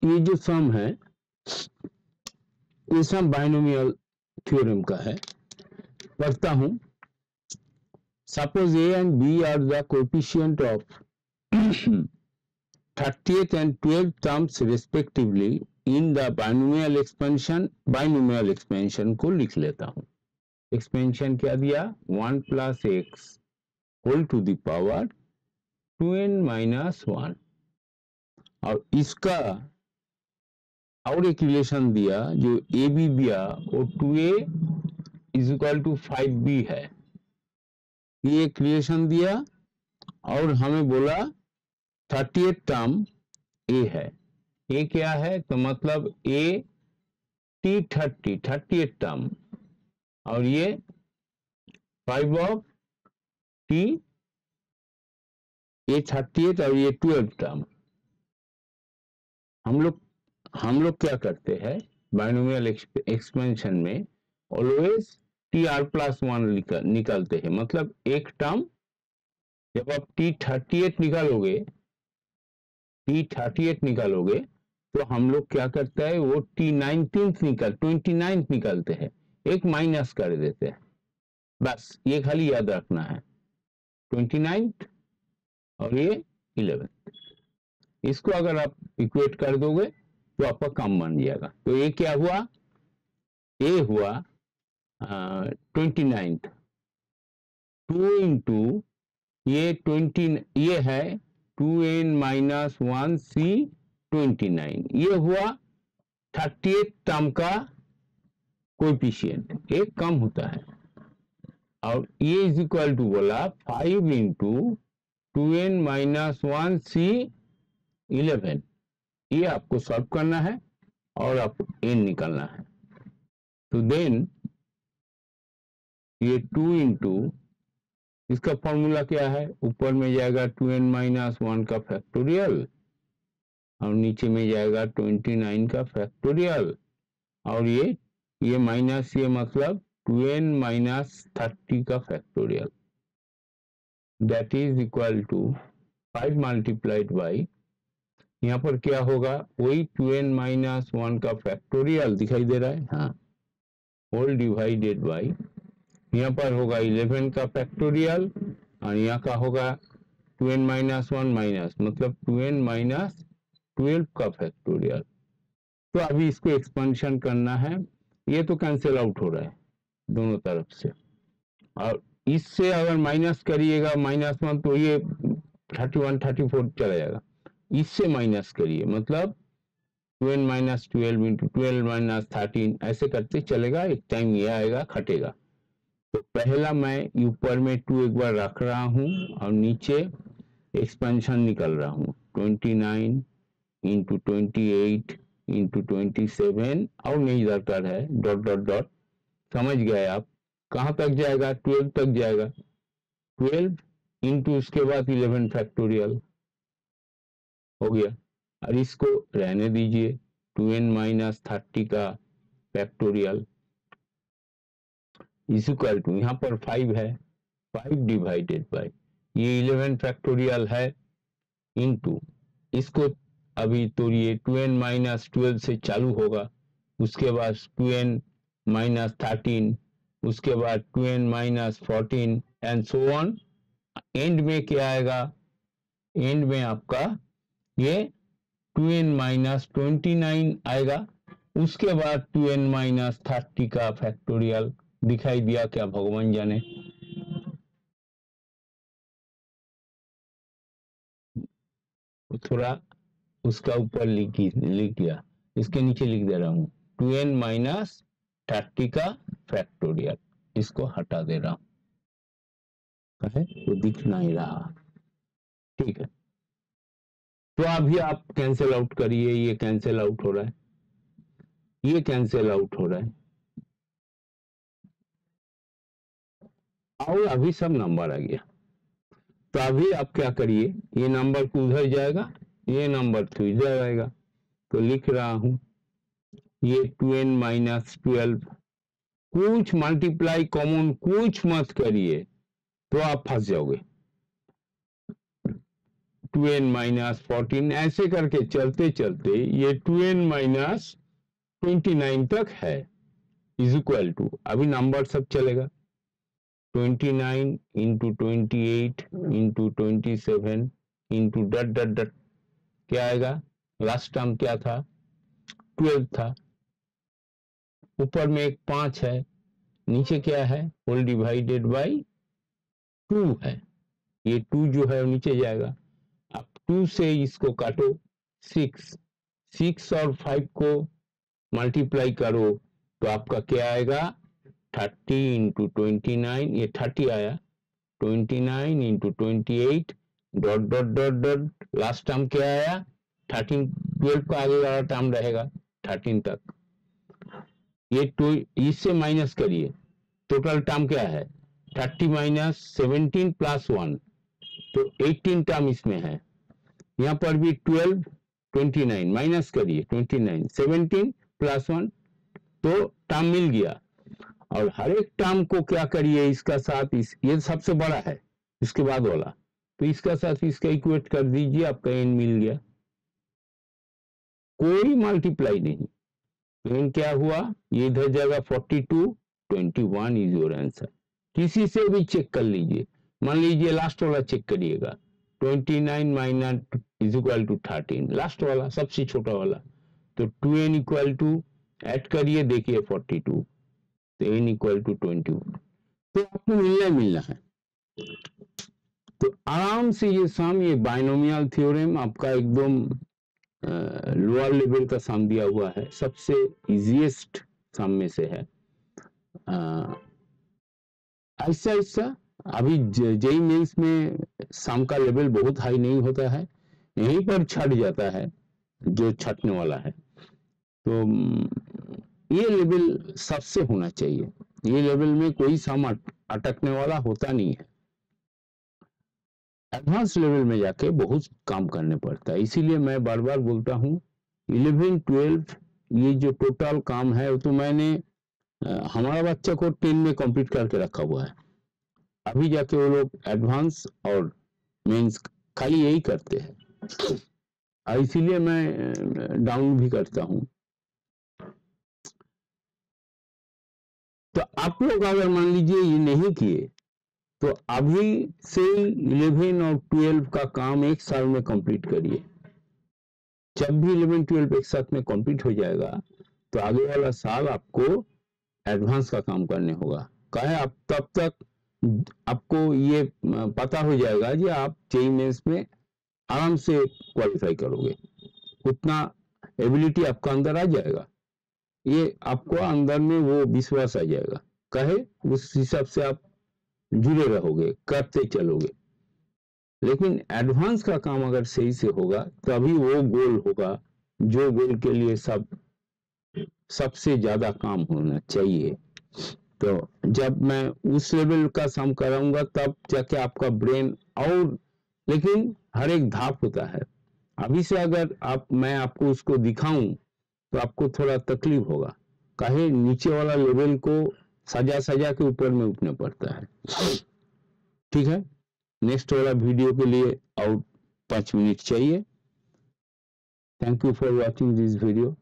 ये जो सम है ये सम बाइनोमियल थ्योरम का है। पढ़ता हूं। Suppose A and B are the coefficient of 30th and 12th terms respectively in the binomial expansion को लिख लेता हूं। एक्सपेंशन क्या दिया? 1 plus X whole to the power 2n minus 1, और इसका और एक रिलेशन दिया जो ए बी दिया वो 2a is equal to 5b है। ये एक रिलेशन दिया और हमें बोला 30th टर्म ए है। ए क्या है? तो मतलब ए T30 टर्म, और ये 5 ऑफ टी ए 30th और ये 12 टर्म। हम लोग क्या करते हैं बाइनोमियल एक्सपेंशन में? ऑलवेज TR+1 निकालते हैं। मतलब एक टर्म जब आप T30 निकालोगे तो हम लोग क्या करते हैं वो T29 निकालते हैं, एक माइनस कर देते हैं। बस ये खाली याद रखना है, 29 और ये 11। इसको अगर आप इक्वेट कर दोगे तो आपका काम बन जाएगा। तो ये क्या हुआ? ए हुआ 29, 2 इंटू ये 20, ये है 2n माइनस 1 सी 29, ये हुआ 30th टर्म का कोएफिशिएंट, एक कम होता है। और ये इज इक्वल टू बोला 5 इंटू 2n माइनस 1 सी 11। ये आपको सॉल्व करना है और आपको n निकालना है। तो देन ये 2 इंटू इसका फॉर्मूला क्या है? ऊपर में जाएगा 2n माइनस 1 का फैक्टोरियल और नीचे में जाएगा 29 का फैक्टोरियल, और ये माइनस, ये मतलब 2n माइनस 30 का factorial, that is equal to 5 multiplied by, यहाँ पर क्या होगा? वही 2n माइनस 1 का फैक्टोरियल दिखाई दे रहा है, हाँ, होल डिवाइडेड बाई, यहाँ पर होगा 11 का फैक्टोरियल और यहाँ का होगा 2n माइनस 1 माइनस, मतलब 2n माइनस 12 का फैक्टोरियल। तो अभी इसको एक्सपेंशन करना है। ये तो कैंसिल आउट हो रहा है दोनों तरफ से, और इससे अगर माइनस करिएगा -1 तो ये 31 34 चला जाएगा। इससे माइनस करिए, मतलब 2n माइनस 12 इंटू 12 माइनस 13 ऐसे करते चलेगा, एक टाइम ये आएगा खटेगा। तो पहला मैं ऊपर में 2 एक बार रख रहा हूं और नीचे एक्सपेंशन निकल रहा हूं, 29 इंटू 28 इंटू 27, और नहीं दरकार है डॉट डॉट डॉट। समझ गए आप? कहां तक जाएगा? 12 तक जाएगा। 12 इंटू उसके बाद 11 फैक्टोरियल हो गया, और इसको रहने दीजिए 2n माइनस 30 का फैक्टोरियल इज इक्वल टू, यहाँ पर 5 है, 5 डिवाइडेड बाई ये 11 फैक्टोरियल है इंटू इसको अभी तोड़िए, 2n माइनस 12 से चालू होगा, उसके बाद 2n माइनस 13, उसके बाद 2n minus 14 and so on. And में क्या आएगा? एंड में आपका ये 2n माइनस 29 आएगा, उसके बाद 2n माइनस 30 का फैक्टोरियल। दिखाई दिया क्या? भगवान जाने। थोड़ा उसका ऊपर लिख दिया, इसके नीचे लिख दे रहा हूं 2n माइनस 30 का फैक्टोरियल, इसको हटा दे रहा हूं, है वो दिख नहीं रहा। ठीक है, तो अभी आप कैंसिल आउट करिए, ये कैंसिल आउट हो रहा है, ये कैंसिल आउट हो रहा है, और अभी सब नंबर आ गया। तो अभी आप क्या करिए, ये नंबर को उधर जाएगा, ये नंबर तो इधर आएगा। तो लिख रहा हूं ये 2n माइनस 12, कुछ मल्टीप्लाई कॉमन कुछ मत करिए तो आप फंस जाओगे। 2n माइनस 14, ऐसे करके चलते चलते ये 2n माइनस 29 तक है, इज इक्वल टू, अभी नंबर सब चलेगा, 29 इंटू 28 इंटू 27 इंटू डट डट डट, क्या आएगा, लास्ट टर्म क्या था, 12 था, ऊपर में एक 5 है, नीचे क्या है, होल डिवाइडेड बाई 2 है, ये 2 जो है नीचे जाएगा, अब 2 से इसको काटो, 6 और 5 को मल्टीप्लाई करो तो आपका क्या आएगा, 30 इंटू 29, ये 30 आया, 29 into 28 dot dot dot dot, last term क्या आया, 13, 12 का आगे वाला टर्म रहेगा 13 तक, ये इससे माइनस करिए, टोटल टर्म क्या है, 30 माइनस 17 प्लस 1, तो 18 टर्म इसमें है, यहाँ पर भी 12, 29 माइनस करिए, 29, 17 प्लस 1, तो टर्म मिल गया, और हर एक टर्म को क्या करिए इसका साथ, ये सबसे बड़ा है, इसके बाद वाला, तो इसका साथ इसका इक्वेट कर दीजिए, आपका n मिल गया, कोई मल्टीप्लाई नहीं, तो n क्या हुआ, ये इधर जाएगा 42, 21 इज योर आंसर, किसी से भी चेक कर लीजिए, मान लीजिए लास्ट वाला चेक करिएगा, 29 minus is equal to 13, last वाला सबसे छोटा वाला, तो 2n इक्वल टू ऐड करिए, देखिए 42, तो n इक्वल टू 21, तो आपको मिलना है, तो आराम से ये सम, ये बाइनोमियल थ्योरम आपका एकदम लोअर लेवल का सम दिया हुआ है, सबसे इजीएस्ट सम में से है, ऐसा ऐसा अभी जेई मेंस में सम का लेवल बहुत हाई नहीं होता है, यहीं पर छट जाता है जो छटने वाला है, तो ये लेवल सबसे होना चाहिए, ये लेवल में कोई सम अटकने वाला होता नहीं है, एडवांस लेवल में जाके बहुत काम करने पड़ता है, इसीलिए मैं बार बार बोलता हूँ 11, 12 ये जो टोटल काम है वो तो मैंने हमारा बच्चा को 10 में कंप्लीट करके रखा हुआ है, अभी जाके वो लोग एडवांस और मेंस खाली यही करते हैं, और इसीलिए मैं डाउन भी करता हूँ, तो आप लोग अगर मान लीजिए ये नहीं किए तो अभी से 11 और 12 का काम एक साल में कंप्लीट करिए, जब भी 11, 12 एक साथ में कंप्लीट हो जाएगा तो आगे वाला साल आपको एडवांस का काम करने होगा, कहे आप तब तक आपको ये पता हो जाएगा कि आप जेईई मेंस में आराम से क्वालिफाई करोगे, उतना एबिलिटी आपका अंदर आ जाएगा, ये आपको अंदर में वो विश्वास आ जाएगा, कहे उस हिसाब से आप जुड़े रहोगे, करते चलोगे, लेकिन एडवांस का काम अगर सही से होगा तभी वो गोल होगा जो गोल के लिए सबसे ज्यादा काम होना चाहिए, तो जब मैं उस लेवल का सम कराऊंगा तब जाके आपका ब्रेन, और लेकिन हर एक धाप होता है, अभी से अगर मैं आपको उसको दिखाऊं तो आपको थोड़ा तकलीफ होगा, काहे नीचे वाला लेवल को सजा के ऊपर में उठना पड़ता है, ठीक है, नेक्स्ट वाला वीडियो के लिए और 5 मिनट चाहिए, thank you for watching this video.